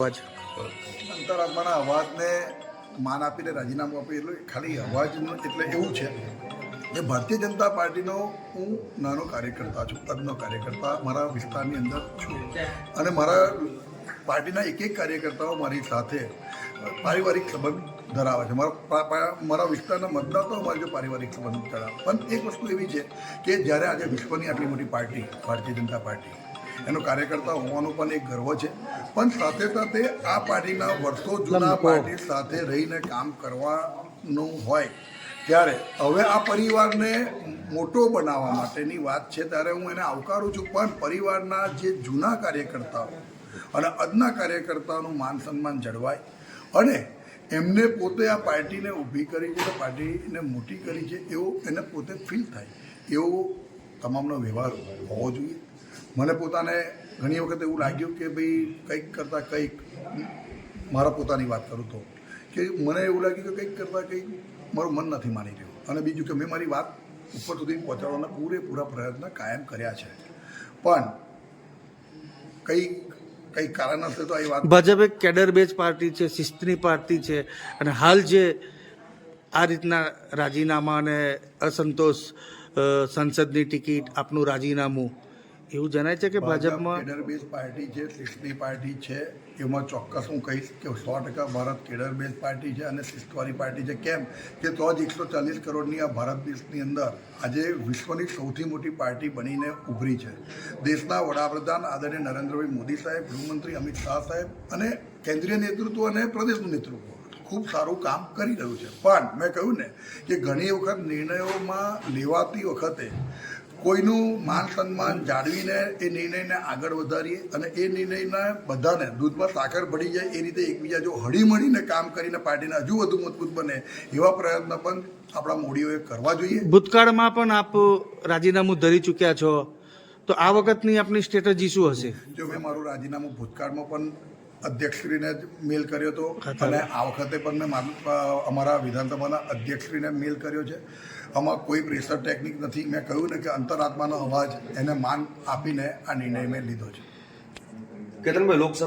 અંતરાત્માના અવાજને માન આપીને રાજીનામું આપ્યું એટલે ખાલી અવાજનું એટલે એવું છે કે ભારતીય જનતા પાર્ટીનો હું નાનો કાર્યકર્તા છું, તજનો કાર્યકર્તા મારા વિસ્તારની અંદર છું અને મારા પાર્ટીના એક કાર્યકર્તાઓ મારી સાથે પારિવારિક સંબંધ ધરાવે છે. મારા વિસ્તારના મતદાતાઓ મારી જો પારિવારિક સંબંધ ધરાવે. પણ એક વસ્તુ એવી છે કે જ્યારે આજે વિશ્વની આટલી મોટી પાર્ટી ભારતીય જનતા પાર્ટી એનો કાર્યકર્તા હોવાનો પણ એક ગર્વ છે, પણ સાથે સાથે આ પાર્ટીના વર્ષો જૂના પાર્ટી સાથે રહીને કામ કરવાનું હોય ત્યારે હવે આ પરિવારને મોટો બનાવવા માટેની વાત છે ત્યારે હું એને આવકારું છું. પણ પરિવારના જે જૂના કાર્યકર્તાઓ અને આજના કાર્યકર્તાઓનું માન સન્માન જળવાય અને એમને પોતે આ પાર્ટીને ઊભી કરી છે, પાર્ટીને મોટી કરી છે એવો એને પોતે ફીલ થાય એવો તમામનો વ્યવહાર હોવો જોઈએ. મને પોતાને ઘણી વખત એવું લાગ્યું કે ભાઈ કંઈક કરતાં કંઈક, મારા પોતાની વાત કરું તો કે મને એવું લાગ્યું કે કંઈક કરતાં કંઈક મારું મન નથી માની રહ્યું. અને બીજું કે મેં મારી વાત ઉપર સુધી પહોંચાડવાના પૂરેપૂરા પ્રયત્ન કાયમ કર્યા છે, પણ કંઈક કારણસર તો એ વાત. ભાજપ એક કેડર બેઝ પાર્ટી છે, શિસ્તની પાર્ટી છે અને હાલ જે આ રીતના રાજીનામા અને અસંતોષ, સંસદની ટિકિટ, આપનું રાજીનામું, એવું જણાય છે કે ભાજપમાં કેડર બેઝ પાર્ટી છે, શિસ્તની પાર્ટી છે. એમાં ચોક્કસ હું કહીશ કે 100% ભારત કેડર બેઝ પાર્ટી છે અને શિસ્તવાળી પાર્ટી છે. કેમ કે તો જ 140 કરોડની આ ભારત દેશની અંદર આજે વિશ્વની સૌથી મોટી પાર્ટી બનીને ઉભરી છે. દેશના વડાપ્રધાન આદરણીય નરેન્દ્રભાઈ મોદી સાહેબ, ગૃહમંત્રી અમિત શાહ સાહેબ અને કેન્દ્રીય નેતૃત્વ અને પ્રદેશનું નેતૃત્વ ખૂબ સારું કામ કરી રહ્યું છે. પણ મેં કહ્યું ને કે ઘણી વખત નિર્ણયોમાં લેવાતી વખતે કોઈનું માન સન્માન જાળવીને એ નિર્ણયને આગળ વધારીએ અને એ નિર્ણયના બધાને દૂધમાં સાકર ભળી જાય એ રીતે એકબીજા જો હળીમળીને કામ કરીને પાર્ટીને હજુ વધુ મજબૂત બને એવા પ્રયત્ન પણ આપણા મોદીઓએ કરવા જોઈએ. ભૂતકાળમાં પણ આપ રાજીનામું ધરી ચૂક્યા છો, તો આ વખતની આપની સ્ટ્રેટેજી શું હશે? જો મેં મારું રાજીનામું ભૂતકાળમાં પણ અધ્યક્ષશ્રીને જ મેલ કર્યો હતો અને આ વખતે પણ મેં અમારા વિધાનસભાના અધ્યક્ષશ્રીને મેલ કર્યો છે. આમાં કોઈ પ્રેશર ટેકનિક નથી. મેં કહ્યું ને કે અંતરાત્માનો અવાજ એને માન આપીને આ નિર્ણય મેં લીધો છે. કેતનભાઈ, લોકસભા